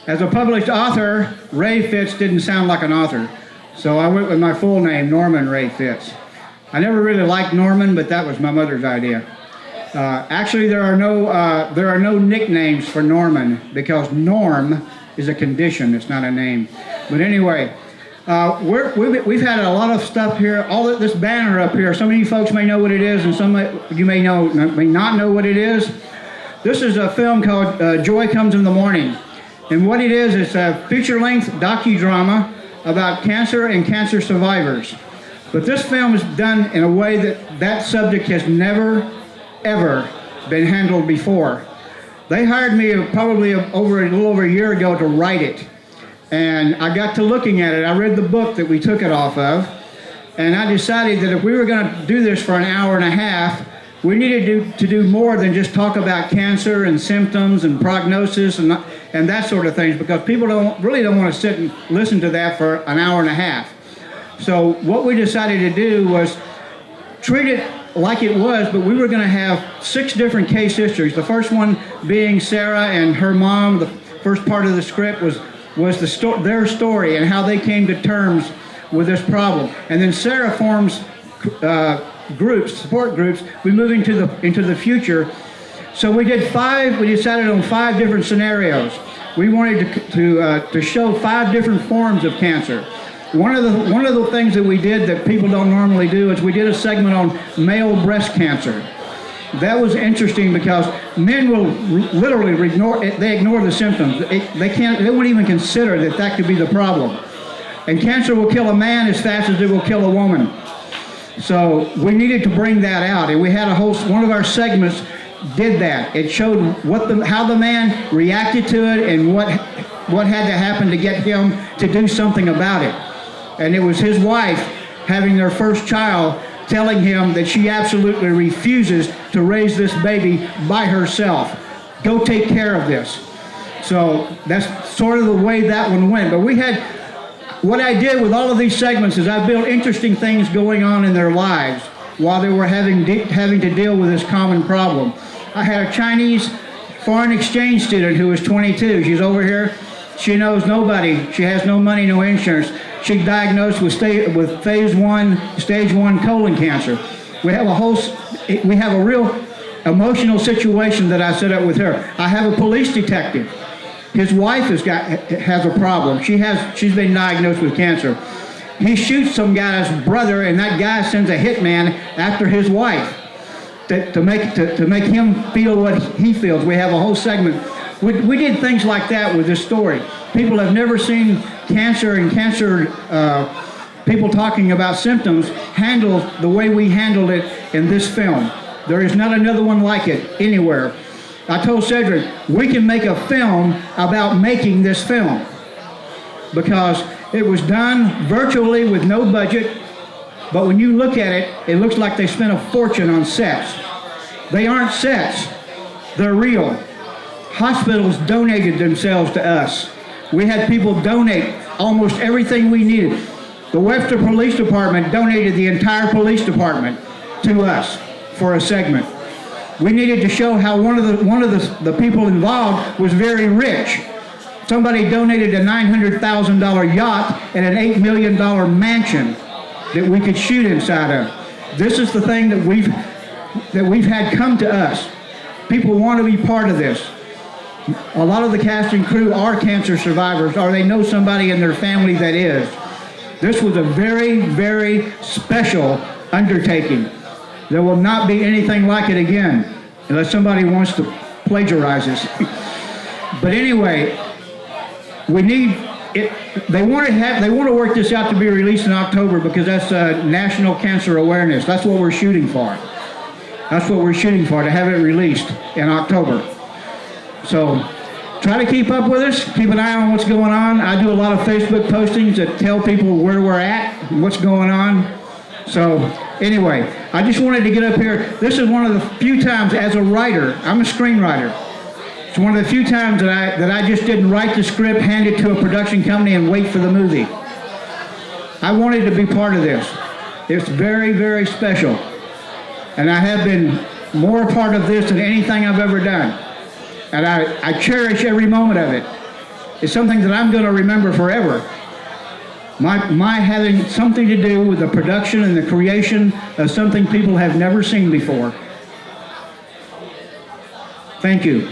As a published author, Ray Fitz didn't sound like an author, so I went with my full name, Norman Ray Fitz. I never really liked Norman, but that was my mother's idea. Actually, there are no nicknames for Norman because Norm is a condition; it's not a name. But anyway, we've had a lot of stuff here. This banner up here. Some of you folks may know what it is, and some of you may not know what it is. This is a film called Joy Comes in the Morning. And what it is, it's a feature-length docudrama about cancer and cancer survivors. But this film is done in a way that subject has never, ever been handled before. They hired me probably a little over a year ago to write it. And I got to looking at it. I read the book that we took it off of. And I decided that if we were going to do this for an hour and a half, we needed to do more than just talk about cancer and symptoms and prognosis and that sort of things, because people really don't want to sit and listen to that for an hour and a half. So what we decided to do was treat it like it was, but we were going to have 6 different case histories. The first one being Sarah and her mom. The first part of the script was their story and how they came to terms with this problem. And then Sarah forms support groups. We move into the future. So we decided on 5 different scenarios. We wanted to show 5 different forms of cancer. One of the things that we did that people don't normally do is we did a segment on male breast cancer. That was interesting because men will literally ignore the symptoms. They won't even consider that could be the problem. And cancer will kill a man as fast as it will kill a woman. So we needed to bring that out, and we had one of our segments did that. It showed how the man reacted to it and what had to happen to get him to do something about it. And it was his wife having their first child telling him that she absolutely refuses to raise this baby by herself. Go take care of this. So that's sort of the way that one went. But what I did with all of these segments is I built interesting things going on in their lives while they were having to deal with this common problem. I had a Chinese foreign exchange student who was 22. She's over here. She knows nobody. She has no money, no insurance. She's diagnosed with phase 1, stage 1 colon cancer. We have a real emotional situation that I set up with her. I have a police detective. His wife has a problem. She's been diagnosed with cancer. He shoots some guy's brother, and that guy sends a hitman after his wife to make him feel what he feels. We have a whole segment. We did things like that with this story. People have never seen cancer and people talking about symptoms handled the way we handled it in this film. There is not another one like it anywhere. I told Cedric, we can make a film about making this film because it was done virtually with no budget, but when you look at it, it looks like they spent a fortune on sets. They aren't sets, they're real. Hospitals donated themselves to us. We had people donate almost everything we needed. The Webster Police Department donated the entire police department to us for a segment. We needed to show how one of the people involved was very rich. Somebody donated a $900,000 yacht and an $8 million mansion that we could shoot inside of. This is the thing that we've had come to us. People want to be part of this. A lot of the cast and crew are cancer survivors, or they know somebody in their family that is. This was a very, very special undertaking. There will not be anything like it again, unless somebody wants to plagiarize this. But anyway, we need it. They want to work this out to be released in October because that's National Cancer Awareness. That's what we're shooting for. That's what we're shooting for, to have it released in October. So try to keep up with us. Keep an eye on what's going on. I do a lot of Facebook postings that tell people where we're at and what's going on. So anyway, I just wanted to get up here. This is one of the few times as a writer, I'm a screenwriter. It's one of the few times that I just didn't write the script, hand it to a production company, and wait for the movie. I wanted to be part of this. It's very, very special. And I have been more a part of this than anything I've ever done. And I cherish every moment of it. is something that I'm going to remember forever. My having something to do with the production and the creation of something people have never seen before. Thank you.